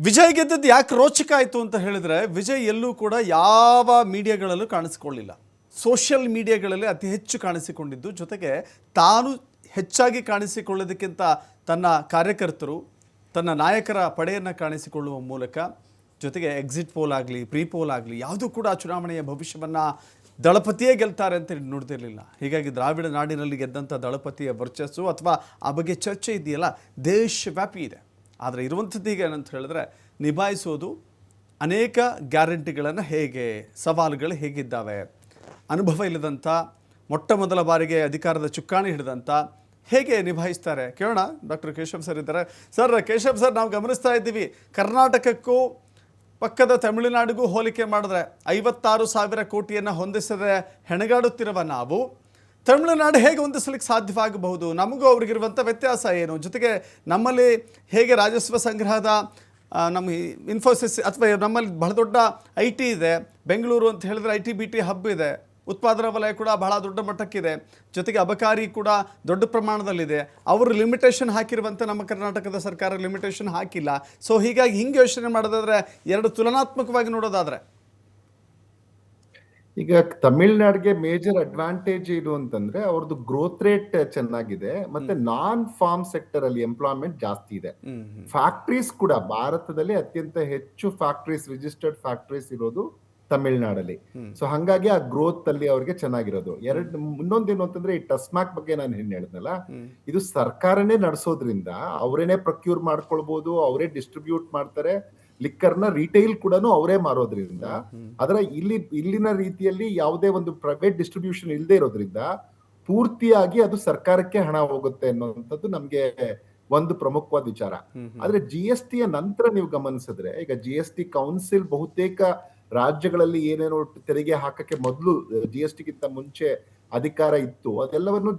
ವಿಜಯ್ ಗೆದ್ದದ್ದು ಯಾಕೆ ರೋಚಕ ಆಯಿತು ಅಂತ ಹೇಳಿದ್ರೆ, ವಿಜಯ್ ಎಲ್ಲೂ ಕೂಡ ಯಾವ ಮೀಡಿಯಾಗಳಲ್ಲೂ ಕಾಣಿಸಿಕೊಳ್ಳಿಲ್ಲ. ಸೋಷಿಯಲ್ ಮೀಡಿಯಾಗಳಲ್ಲಿ ಅತಿ ಹೆಚ್ಚು ಕಾಣಿಸಿಕೊಂಡಿದ್ದು, ಜೊತೆಗೆ ತಾನು ಹೆಚ್ಚಾಗಿ ಕಾಣಿಸಿಕೊಳ್ಳೋದಕ್ಕಿಂತ ತನ್ನ ಕಾರ್ಯಕರ್ತರು, ತನ್ನ ನಾಯಕರ ಪಡೆಯನ್ನು ಕಾಣಿಸಿಕೊಳ್ಳುವ ಮೂಲಕ, ಜೊತೆಗೆ ಎಕ್ಸಿಟ್ ಪೋಲ್ ಆಗಲಿ, ಪ್ರೀ ಪೋಲ್ ಆಗಲಿ, ಯಾವುದೂ ಕೂಡ ಚುನಾವಣೆಯ ಭವಿಷ್ಯವನ್ನು ದಳಪತಿಯೇ ಗೆಲ್ತಾರೆ ಅಂತ ನೋಡ್ತಿರಲಿಲ್ಲ. ಹೀಗಾಗಿ ದ್ರಾವಿಡ ನಾಡಿನಲ್ಲಿ ಗೆದ್ದಂಥ ದಳಪತಿಯ ವರ್ಚಸ್ಸು ಅಥವಾ ಆ ಬಗ್ಗೆ ಚರ್ಚೆ ಇದೆಯಲ್ಲ, ದೇಶವ್ಯಾಪಿ ಇದೆ. ಆದರೆ ಇರುವಂಥದ್ದು ಈಗ ಏನಂತ ಹೇಳಿದ್ರೆ, ನಿಭಾಯಿಸೋದು ಅನೇಕ ಗ್ಯಾರಂಟಿಗಳನ್ನು ಹೇಗೆ, ಸವಾಲುಗಳು ಹೇಗಿದ್ದಾವೆ, ಅನುಭವ ಇಲ್ಲದಂಥ, ಮೊಟ್ಟ ಮೊದಲ ಬಾರಿಗೆ ಅಧಿಕಾರದ ಚುಕ್ಕಾಣಿ ಹಿಡಿದಂಥ ಹೇಗೆ ನಿಭಾಯಿಸ್ತಾರೆ ಕೇಳೋಣ. ಡಾಕ್ಟರ್ ಕೇಶವ್ ಸರ್ ಇದ್ದಾರೆ. ಸರ್, ಕೇಶವ್ ಸರ್, ನಾವು ಗಮನಿಸ್ತಾ ಇದ್ದೀವಿ, ಕರ್ನಾಟಕಕ್ಕೂ ಪಕ್ಕದ ತಮಿಳುನಾಡಿಗೂ ಹೋಲಿಕೆ ಮಾಡಿದ್ರೆ 56,000 ಕೋಟಿಯನ್ನು ಹೊಂದಿಸದೆ ಹೆಣಗಾಡುತ್ತಿರುವ ನಾವು ತಮಿಳುನಾಡು ಹೇಗೆ ಹೊಂದಿಸಲಿಕ್ಕೆ ಸಾಧ್ಯವಾಗಬಹುದು? ನಮಗೂ ಅವ್ರಿಗಿರುವಂಥ ವ್ಯತ್ಯಾಸ ಏನು? ಜೊತೆಗೆ ನಮ್ಮಲ್ಲಿ ಹೇಗೆ ರಾಜಸ್ವ ಸಂಗ್ರಹದ ನಮ್ಮ ಇನ್ಫೋಸಿಸ್ ಅಥವಾ ನಮ್ಮಲ್ಲಿ ಬಹಳ ದೊಡ್ಡ IT ಇದೆ, ಬೆಂಗಳೂರು ಅಂತ ಹೇಳಿದ್ರೆ IT BT ಹಬ್ ಇದೆ, ಉತ್ಪಾದನಾ ವಲಯ ಕೂಡ ಬಹಳ ದೊಡ್ಡ ಮಟ್ಟಕ್ಕಿದೆ, ಜೊತೆಗೆ ಅಬಕಾರಿ ಕೂಡ ದೊಡ್ಡ ಪ್ರಮಾಣದಲ್ಲಿದೆ. ಅವರು ಲಿಮಿಟೇಷನ್ ಹಾಕಿರುವಂತೆ ನಮ್ಮ ಕರ್ನಾಟಕದ ಸರ್ಕಾರ ಲಿಮಿಟೇಷನ್ ಹಾಕಿಲ್ಲ. ಸೊ ಹೀಗಾಗಿ ಹಿಂಗೆ ಯೋಚನೆ ಮಾಡೋದಾದ್ರೆ, ಎರಡು ತುಲನಾತ್ಮಕವಾಗಿ ನೋಡೋದಾದ್ರೆ, ಈಗ ತಮಿಳ್ನಾಡಿಗೆ ಮೇಜರ್ ಅಡ್ವಾಂಟೇಜ್ ಏನು ಅಂತಂದ್ರೆ ಅವ್ರದ್ದು ಗ್ರೋತ್ ರೇಟ್ ಚೆನ್ನಾಗಿದೆ, ಮತ್ತೆ ನಾನ್ ಫಾರ್ಮ್ ಸೆಕ್ಟರ್ ಅಲ್ಲಿ ಎಂಪ್ಲಾಯ್ಮೆಂಟ್ ಜಾಸ್ತಿ ಇದೆ. ಫ್ಯಾಕ್ಟ್ರೀಸ್ ಕೂಡ ಭಾರತದಲ್ಲಿ ಅತ್ಯಂತ ಹೆಚ್ಚು ಫ್ಯಾಕ್ಟ್ರೀಸ್, ರಿಜಿಸ್ಟರ್ಡ್ ಫ್ಯಾಕ್ಟ್ರೀಸ್ ಇರೋದು ತಮಿಳ್ನಾಡಲ್ಲಿ. ಸೊ ಹಂಗಾಗಿ ಆ ಗ್ರೋತ್ ಅಲ್ಲಿ ಅವ್ರಿಗೆ ಚೆನ್ನಾಗಿರೋದು. ಇನ್ನೊಂದೇನು ಅಂತಂದ್ರೆ, ಈ ಟಸ್ಮಾಕ್ ಬಗ್ಗೆ ನಾನು ಏನ್ ಹೇಳಿದ್ನಲ್ಲ, ಇದು ಸರ್ಕಾರನೇ ನಡೆಸೋದ್ರಿಂದ ಅವರೇನೆ ಪ್ರೊಕ್ಯೂರ್ ಮಾಡ್ಕೊಳ್ಬಹುದು, ಅವರೇ ಡಿಸ್ಟ್ರಿಬ್ಯೂಟ್ ಮಾಡ್ತಾರೆ. ಲಿಕ್ಕರ್ನ ರಿಟೈಲ್ ಕೂಡ ಅವರೇ ಮಾರೋದ್ರಿಂದ, ಅದರ ಇಲ್ಲಿನ ರೀತಿಯಲ್ಲಿ ಯಾವುದೇ ಒಂದು ಪ್ರೈವೇಟ್ ಡಿಸ್ಟ್ರಿಬ್ಯೂಷನ್ ಇಲ್ಲದೆ ಇರೋದ್ರಿಂದ ಪೂರ್ತಿಯಾಗಿ ಅದು ಸರ್ಕಾರಕ್ಕೆ ಹಣ ಹೋಗುತ್ತೆ ಅನ್ನೋಂಥದ್ದು ನಮ್ಗೆ ಒಂದು ಪ್ರಮುಖವಾದ ವಿಚಾರ. ಆದ್ರೆ GST ನಂತರ ನೀವು ಗಮನಿಸಿದ್ರೆ, ಈಗ GST ಕೌನ್ಸಿಲ್ ಬಹುತೇಕ ರಾಜ್ಯಗಳಲ್ಲಿ ಏನೇನೋ ತೆರಿಗೆ ಹಾಕಕ್ಕೆ ಮೊದಲು GSTಗಿಂತ ಮುಂಚೆ ಅಧಿಕಾರ ಇತ್ತು, ಅದೆಲ್ಲವನ್ನು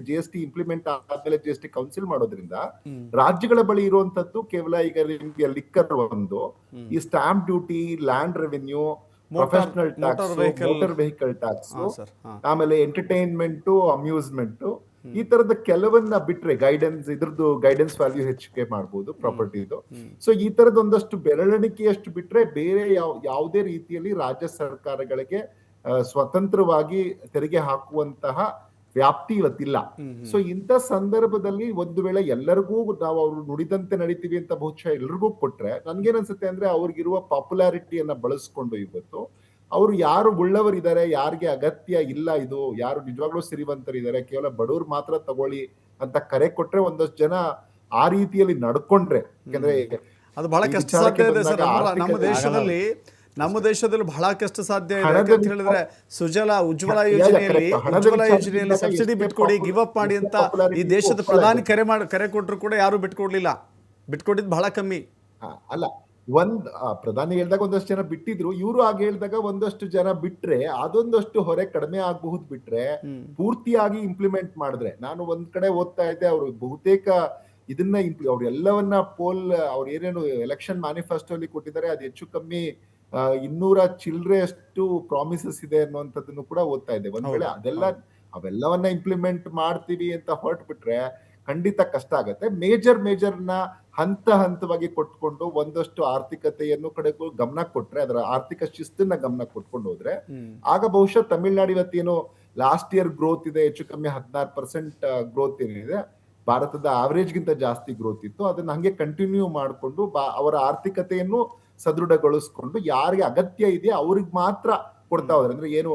GST ಇಂಪ್ಲಿಮೆಂಟ್ ಆದ್ಮೇಲೆ GST ಕೌನ್ಸಿಲ್ ಮಾಡೋದ್ರಿಂದ ರಾಜ್ಯಗಳ ಬಳಿ ಇರುವಂತದ್ದು ಕೇವಲ ಈಗ ನಿಮ್ಗೆ ಲಿಕ್ಕರ್ ಒಂದು, ಈ stamp duty, land revenue, professional tax, motor vehicle tax, ಆಮೇಲೆ ಎಂಟರ್ಟೈನ್ಮೆಂಟ್, ಅಮ್ಯೂಸ್ಮೆಂಟ್, ಈ ತರದ ಕೆಲವನ್ನ ಬಿಟ್ರೆ ಇದ್ರದ್ದು ಗೈಡೆನ್ಸ್ ವ್ಯಾಲ್ಯೂ ಹೆಚ್ಚಿಗೆ ಮಾಡಬಹುದು ಪ್ರಾಪರ್ಟಿದು. ಸೊ ಈ ತರದ ಒಂದಷ್ಟು ಬೆರಳಿಕೆಯಷ್ಟು ಬಿಟ್ರೆ ಬೇರೆ ಯಾವುದೇ ರೀತಿಯಲ್ಲಿ ರಾಜ್ಯ ಸರ್ಕಾರಗಳಿಗೆ ಸ್ವತಂತ್ರವಾಗಿ ತೆರಿಗೆ ಹಾಕುವಂತಹ ವ್ಯಾಪ್ತಿ ಇವತ್ತಿಲ್ಲ. ಸೊ ಇಂಥ ಸಂದರ್ಭದಲ್ಲಿ ಒಂದು ವೇಳೆ ಎಲ್ಲರಿಗೂ ನಾವು ಅವ್ರು ನುಡಿದಂತೆ ನಡೀತೀವಿ ಅಂತ ಬಹುಶಃ ಎಲ್ರಿಗೂ ಕೊಟ್ರೆ, ನನ್ಗೇನನ್ಸುತ್ತೆ ಅಂದ್ರೆ ಅವ್ರಿಗಿರುವ ಪಾಪ್ಯುಲಾರಿಟಿಯನ್ನ ಬಳಸ್ಕೊಂಡು ಇವತ್ತು ಅವರು ಯಾರು ಉಳ್ಳವರಿದ್ದಾರೆ, ಯಾರಿಗೆ ಅಗತ್ಯ ಇಲ್ಲ, ಇದು ಯಾರು ನಿಜವಾಗ್ಲೂ ಸಿರಿವಂತರಿದ್ದಾರೆ, ಕೇವಲ ಬಡವ್ರು ಮಾತ್ರ ತಗೊಳ್ಳಿ ಅಂತ ಕರೆ ಕೊಟ್ರೆ, ಒಂದಷ್ಟು ಜನ ಆ ರೀತಿಯಲ್ಲಿ ನಡ್ಕೊಂಡ್ರೆ, ಯಾಕಂದ್ರೆ ಅದು ಬಹಳ ಕಷ್ಟ ಸಾಧ್ಯ ಇದೆ ಸರ್. ನಮ್ಮ ದೇಶದಲ್ಲಿ ಬಹಳ ಕಷ್ಟ ಸಾಧ್ಯ ಇದೆ ಅಂತ ಹೇಳಿದ್ರೆ, ಉಜ್ವಲ ಯೋಜನೆಯಲ್ಲಿ ಸಬ್ಸಿಡಿ ಬಿಟ್ಕೊಡಿ, ಗಿವ್ ಅಪ್ ಮಾಡಿ ಅಂತ ಈ ದೇಶದ ಪ್ರಧಾನಿ ಕರೆ ಕೊಟ್ಟರು ಕೂಡ ಯಾರು ಬಿಟ್ಕೊಟ್ಟಿದ್ದು ಬಹಳ ಕಮ್ಮಿ. ಅಲ್ಲ, ಪ್ರಧಾನಿ ಹೇಳಿದಾಗ ಒಂದಷ್ಟು ಜನ ಬಿಟ್ಟಿದ್ರು, ಇವರು ಆಗ ಹೇಳಿದಾಗ ಒಂದಷ್ಟು ಜನ ಬಿಟ್ರೆ ಅದೊಂದಷ್ಟು ಹೊರೆ ಕಡಿಮೆ ಆಗಬಹುದು. ಬಿಟ್ರೆ ಪೂರ್ತಿಯಾಗಿ ಇಂಪ್ಲಿಮೆಂಟ್ ಮಾಡಿದ್ರೆ, ನಾನು ಒಂದ್ ಕಡೆ ಓದ್ತಾ ಇದ್ದೆ, ಅವರು ಬಹುತೇಕ ಇದನ್ನ ಅವ್ರು ಎಲ್ಲವನ್ನ ಅವ್ರು ಏನೇನು ಎಲೆಕ್ಷನ್ ಮ್ಯಾನಿಫೆಸ್ಟೋ ಅಲ್ಲಿ ಕೊಟ್ಟಿದ್ದಾರೆ, ಅದು ಹೆಚ್ಚು ಕಮ್ಮಿ 200 ಚಿಲ್ಡ್ರೆಷ್ಟು ಪ್ರಾಮಿಸಸ್ ಇದೆ ಅನ್ನುವಂಥದ್ದನ್ನು ಕೂಡ ಓದ್ತಾ ಇದ್ದೆ. ಒಂದ್ ವೇಳೆ ಅವೆಲ್ಲವನ್ನ ಇಂಪ್ಲಿಮೆಂಟ್ ಮಾಡ್ತೀವಿ ಅಂತ ಹೊರಟ್ಬಿಟ್ರೆ ಖಂಡಿತ ಕಷ್ಟ ಆಗತ್ತೆ. ಮೇಜರ್ನ ಹಂತವಾಗಿ ಕೊಟ್ಕೊಂಡು ಒಂದಷ್ಟು ಆರ್ಥಿಕತೆಯನ್ನು ಕಡೆಗೂ ಗಮನ ಕೊಟ್ರೆ, ಅದರ ಆರ್ಥಿಕ ಶಿಸ್ತನ್ನ ಗಮನ ಕೊಟ್ಕೊಂಡು ಹೋದ್ರೆ, ಆಗ ಬಹುಶಃ ತಮಿಳ್ನಾಡು ಇವತ್ತೇನು ಲಾಸ್ಟ್ ಇಯರ್ ಗ್ರೋತ್ ಇದೆ, ಹೆಚ್ಚು ಕಮ್ಮಿ 16% ಗ್ರೋತ್ ಏನಿದೆ, ಭಾರತದ ಆವರೇಜ್ ಗಿಂತ ಜಾಸ್ತಿ ಗ್ರೋತ್ ಇತ್ತು, ಅದನ್ನ ಹಂಗೆ ಕಂಟಿನ್ಯೂ ಮಾಡಿಕೊಂಡು ಅವರ ಆರ್ಥಿಕತೆಯನ್ನು ಸದೃಢಗೊಳಿಸ್ಕೊಂಡು ಯಾರಿಗೆ ಅಗತ್ಯ ಇದೆಯೋ ಅವ್ರಿಗೆ ಮಾತ್ರ ಕೊಡ್ತಾ ಹೋದ್ರೆ, ಅಂದ್ರೆ ಏನು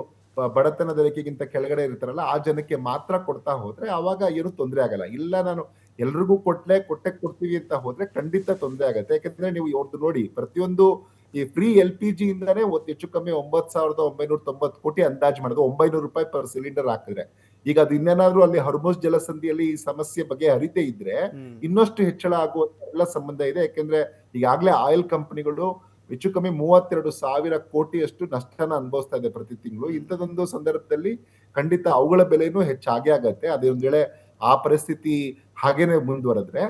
ಬಡತನದ ರೇಖೆಗಿಂತ ಕೆಳಗಡೆ ಇರ್ತಾರಲ್ಲ ಆ ಜನಕ್ಕೆ ಮಾತ್ರ ಕೊಡ್ತಾ ಹೋದ್ರೆ ಅವಾಗ ಏನು ತೊಂದರೆ ಆಗಲ್ಲ. ಇಲ್ಲ ನಾನು ಎಲ್ರಿಗೂ ಕೊಡ್ತೀವಿ ಅಂತ ಹೋದ್ರೆ ಖಂಡಿತ ತೊಂದರೆ ಆಗತ್ತೆ. ಯಾಕಂದ್ರೆ ನೀವು ಇವತ್ತು ನೋಡಿ, ಪ್ರತಿಯೊಂದು ಈ ಫ್ರೀ LPG ಇಂದಾನೆ ಹೆಚ್ಚು ಕಮ್ಮಿ 9,990 ಕೋಟಿ ಅಂದಾಜು ಮಾಡೋದು, 900 ರೂಪಾಯಿ ಪರ್ ಸಿಲಿಂಡರ್ ಹಾಕಿದ್ರೆ. ಈಗ ಅದು ಇನ್ನೇನಾದ್ರೂ ಅಲ್ಲಿ ಹರ್ಮುಜ್ ಜಲಸಂಧಿಯಲ್ಲಿ ಈ ಸಮಸ್ಯೆ ಬಗ್ಗೆ ಹರಿತೆ ಇದ್ರೆ ಇನ್ನಷ್ಟು ಹೆಚ್ಚಳ ಆಗುವಂತ ಎಲ್ಲ ಸಂಬಂಧ ಇದೆ. ಯಾಕಂದ್ರೆ ಈಗಾಗಲೇ ಆಯಿಲ್ ಕಂಪನಿಗಳು ಹೆಚ್ಚು ಕಮ್ಮಿ 32,000 ಕೋಟಿಯಷ್ಟು ನಷ್ಟನ ಅನುಭವಿಸ್ತಾ ಇದೆ ಪ್ರತಿ ತಿಂಗಳು. ಇಂಥದೊಂದು ಸಂದರ್ಭದಲ್ಲಿ ಖಂಡಿತ ಅವುಗಳ ಬೆಲೆನೂ ಹೆಚ್ಚಾಗೇ ಆಗತ್ತೆ, ಅದೇ ಒಂದ್ ವೇಳೆ ಆ ಪರಿಸ್ಥಿತಿ ಹಾಗೇನೆ ಮುಂದುವರೆದ್ರೆ.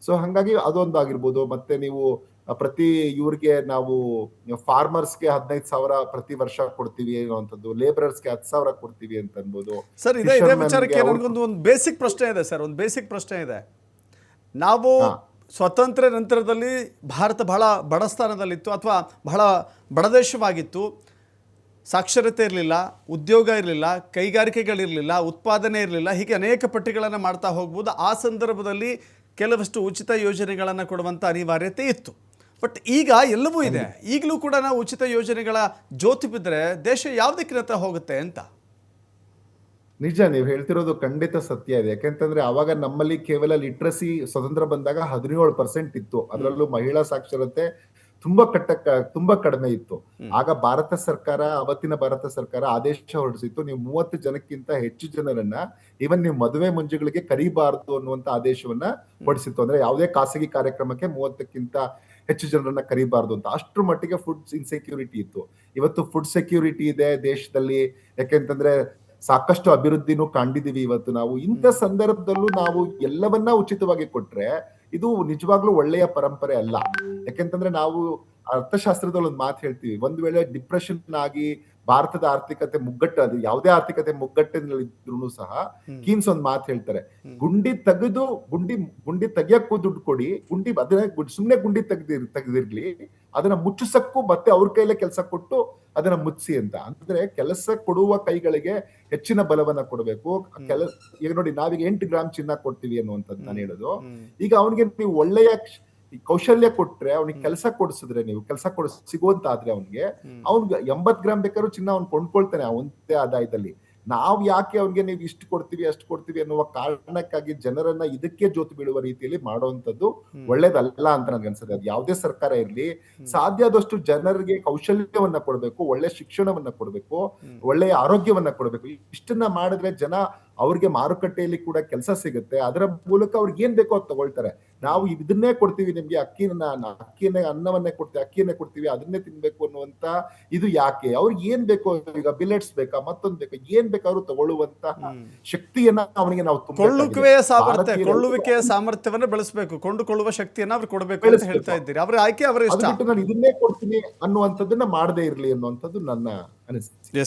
ಸೊ ಹಂಗಾಗಿ ಅದೊಂದಾಗಿರ್ಬೋದು. ಮತ್ತೆ ನೀವು ಪ್ರತಿ ಇವ್ರಿಗೆ ನಾವು ಫಾರ್ಮರ್ಸ್ಗೆ 15,000 ಪ್ರತಿ ವರ್ಷ ಕೊಡ್ತೀವಿ ಅನ್ನುವಂಥದ್ದು, ಲೇಬರರ್ಸ್ಗೆ 10,000 ಕೊಡ್ತೀವಿ ಅಂತ ಅನ್ಬೋದು. ಸರ್, ಇದೇ ವಿಚಾರಕ್ಕೆ ನನಗೊಂದು ಬೇಸಿಕ್ ಪ್ರಶ್ನೆ ಇದೆ ಸರ್, ಒಂದು ಬೇಸಿಕ್ ಪ್ರಶ್ನೆ ಇದೆ. ನಾವು ಸ್ವಾತಂತ್ರ್ಯ ನಂತರದಲ್ಲಿ ಭಾರತ ಬಹಳ ಬಡ ಸ್ಥಾನದಲ್ಲಿತ್ತು ಅಥವಾ ಬಹಳ ಬಡದೇಶವಾಗಿತ್ತು. ಸಾಕ್ಷರತೆ ಇರಲಿಲ್ಲ, ಉದ್ಯೋಗ ಇರಲಿಲ್ಲ, ಕೈಗಾರಿಕೆಗಳಿರಲಿಲ್ಲ, ಉತ್ಪಾದನೆ ಇರಲಿಲ್ಲ. ಹೀಗೆ ಅನೇಕ ಪಟ್ಟಿಗಳನ್ನು ಮಾಡ್ತಾ ಹೋಗ್ಬೋದು. ಆ ಸಂದರ್ಭದಲ್ಲಿ ಕೆಲವಷ್ಟು ಉಚಿತ ಯೋಜನೆಗಳನ್ನು ಕೊಡುವಂಥ ಅನಿವಾರ್ಯತೆ ಇತ್ತು. ಬಟ್ ಈಗ ಎಲ್ಲವೂ ಇದೆ. ಈಗಲೂ ಕೂಡ ನಾವು ಉಚಿತ ಯೋಜನೆಗಳ ಜ್ಯೋತಿ ಬಿದ್ದರೆ ದೇಶ ಯಾವ ದಿಕ್ಕಿನತ್ತ ಹೋಗುತ್ತೆ ಅಂತ. ನಿಜ, ನೀವು ಹೇಳ್ತಿರೋದು ಖಂಡಿತ ಸತ್ಯ ಇದೆ. ಯಾಕೆಂತಂದ್ರೆ ಅವಾಗ ನಮ್ಮಲ್ಲಿ ಕೇವಲ ಲಿಟ್ರಸಿ ಸ್ವತಂತ್ರ ಬಂದಾಗ 17% ಇತ್ತು. ಅದರಲ್ಲೂ ಮಹಿಳಾ ಸಾಕ್ಷರತೆ ತುಂಬಾ ಕಡಿಮೆ ಇತ್ತು. ಆಗ ಭಾರತ ಸರ್ಕಾರ, ಅವತ್ತಿನ ಭಾರತ ಸರ್ಕಾರ ಆದೇಶ ಹೊರಡಿಸಿತ್ತು, ನೀವು 30 ಜನಕ್ಕಿಂತ ಹೆಚ್ಚು ಜನರನ್ನ ಈವನ್ ನೀವು ಮದುವೆ ಮುಂಜಿಗಳಿಗೆ ಕರೀಬಾರದು ಅನ್ನುವಂತ ಆದೇಶವನ್ನ ಹೊರಡಿಸಿತ್ತು. ಅಂದ್ರೆ ಯಾವುದೇ ಖಾಸಗಿ ಕಾರ್ಯಕ್ರಮಕ್ಕೆ 30ಕ್ಕಿಂತ ಹೆಚ್ಚು ಜನರನ್ನ ಕರೀಬಾರದು ಅಂತ. ಅಷ್ಟ್ರ ಮಟ್ಟಿಗೆ ಫುಡ್ ಇನ್ಸೆಕ್ಯೂರಿಟಿ ಇತ್ತು. ಇವತ್ತು ಫುಡ್ ಸೆಕ್ಯೂರಿಟಿ ಇದೆ ದೇಶದಲ್ಲಿ. ಯಾಕೆಂತಂದ್ರೆ ಸಾಕಷ್ಟು ಅಭಿವೃದ್ಧಿನೂ ಕಂಡಿದೀವಿ ಇವತ್ತು ನಾವು. ಇಂಥ ಸಂದರ್ಭದಲ್ಲೂ ನಾವು ಎಲ್ಲವನ್ನ ಉಚಿತವಾಗಿ ಕೊಟ್ರೆ ಇದು ನಿಜವಾಗ್ಲೂ ಒಳ್ಳೆಯ ಪರಂಪರೆ ಅಲ್ಲ. ಯಾಕೆಂತಂದ್ರೆ ನಾವು ಅರ್ಥಶಾಸ್ತ್ರದಲ್ಲಿ ಒಂದು ಮಾತು ಹೇಳ್ತೀವಿ, ಒಂದ್ ವೇಳೆ ಡಿಪ್ರೆಷನ್ ಆಗಿ ಭಾರತದ ಆರ್ಥಿಕತೆ ಅದು ಯಾವುದೇ ಆರ್ಥಿಕತೆ ಮುಗ್ಗಟ್ಟಿನಲ್ಲಿದ್ರು ಸಹ ಕೀನ್ಸ್ ಒಂದ್ ಮಾತು ಹೇಳ್ತಾರೆ, ಗುಂಡಿ ತೆಗಿಯಕ್ಕೂ ದುಡ್ಡು ಕೊಡಿ, ಸುಮ್ನೆ ಗುಂಡಿ ತೆಗೆದಿರ್ಲಿ, ಅದನ್ನ ಮುಚ್ಚಿಸಕ್ಕೂ ಮತ್ತೆ ಅವ್ರ ಕೈಲೇ ಕೆಲಸ ಕೊಟ್ಟು ಅದನ್ನ ಮುಚ್ಚಿಸಿ ಅಂತ. ಅಂದ್ರೆ ಕೆಲಸ ಕೊಡುವ ಕೈಗಳಿಗೆ ಹೆಚ್ಚಿನ ಬಲವನ್ನ ಕೊಡಬೇಕು. ಈಗ ನೋಡಿ, ನಾವೀಗ 8 ಗ್ರಾಮ್ ಚಿನ್ನ ಕೊಡ್ತೀವಿ ಅನ್ನುವಂಥದ್ದು ನಾನು ಹೇಳೋದು. ಈಗ ಅವನಿಗೆ ನೀವು ಒಳ್ಳೆಯ ಕೌಶಲ್ಯ ಕೊಟ್ರೆ, ಅವ್ನಿಗೆ ಕೆಲಸ ಕೊಡಿಸಿದ್ರೆ, ನೀವು ಕೆಲಸ ಸಿಗುವಂತಾದ್ರೆ ಅವ್ನಿಗೆ 80 ಗ್ರಾಮ್ ಬೇಕಾದ್ರೂ ಚಿನ್ನ ಅವ್ನು ಕೊಂಡ್ಕೊಳ್ತಾನೆ ಅವಂದೇ ಆದಾಯದಲ್ಲಿ. ನಾವ್ ಯಾಕೆ ಅವ್ನಿಗೆ ನೀವು ಇಷ್ಟು ಕೊಡ್ತೀವಿ ಅಷ್ಟು ಕೊಡ್ತೀವಿ ಅನ್ನುವ ಕಾರಣಕ್ಕಾಗಿ ಜನರನ್ನ ಇದಕ್ಕೆ ಜೋತು ಬೀಳುವ ರೀತಿಯಲ್ಲಿ ಮಾಡುವಂತದ್ದು ಒಳ್ಳೇದಲ್ಲ ಅಂತ ನನ್ಗೆ ಅನ್ಸುತ್ತೆ. ಅದು ಯಾವುದೇ ಸರ್ಕಾರ ಇರ್ಲಿ, ಸಾಧ್ಯ ಆದಷ್ಟು ಜನರಿಗೆ ಕೌಶಲ್ಯವನ್ನ ಕೊಡ್ಬೇಕು, ಒಳ್ಳೆ ಶಿಕ್ಷಣವನ್ನ ಕೊಡ್ಬೇಕು, ಒಳ್ಳೆಯ ಆರೋಗ್ಯವನ್ನ ಕೊಡ್ಬೇಕು. ಇಷ್ಟನ್ನ ಮಾಡಿದ್ರೆ ಜನ ಅವ್ರಿಗೆ ಮಾರುಕಟ್ಟೆಯಲ್ಲಿ ಕೂಡ ಕೆಲಸ ಸಿಗುತ್ತೆ. ಅದರ ಮೂಲಕ ಅವ್ರಿಗೆ ಏನ್ ಬೇಕೋ ಅದು ತಗೊಳ್ತಾರೆ. ನಾವು ಇದನ್ನೇ ಕೊಡ್ತೀವಿ ನಿಮ್ಗೆ, ಅನ್ನವನ್ನೇ ಕೊಡ್ತೀವಿ, ಅಕ್ಕಿಯನ್ನೇ ಕೊಡ್ತೀವಿ, ಅದನ್ನೇ ತಿನ್ಬೇಕು ಅನ್ನುವಂತ ಇದು ಯಾಕೆ? ಅವ್ರಿಗೆ ಏನ್ ಬೇಕೋ, ಈಗ ಬಿಲೆಟ್ಸ್ ಬೇಕಾ, ಮತ್ತೊಂದ್ ಬೇಕಾ, ಏನ್ ಬೇಕಾದ್ರೂ ತಗೊಳ್ಳುವಂತಹ ಶಕ್ತಿಯನ್ನ ಅವನಿಗೆ ನಾವು ಕೊಳ್ಳುವಿಕೆಯ ಸಾಮರ್ಥ್ಯವನ್ನ ಬೆಳೆಸಬೇಕು, ಕೊಂಡುಕೊಳ್ಳುವ ಶಕ್ತಿಯನ್ನ ಅವ್ರು ಕೊಡಬೇಕು ಅಂತ ಹೇಳ್ತಾ ಇದ್ದೀರಿ. ಅವ್ರ ಆಯ್ಕೆ ಅವರ ಇಷ್ಟ. ನಾನು ಇದನ್ನೇ ಕೊಡ್ತೀನಿ ಅನ್ನುವಂಥದ್ದನ್ನ ಮಾಡದೇ ಇರ್ಲಿ ಅನ್ನುವಂಥದ್ದು ನನ್ನ ಅನಿಸಿಕೆ.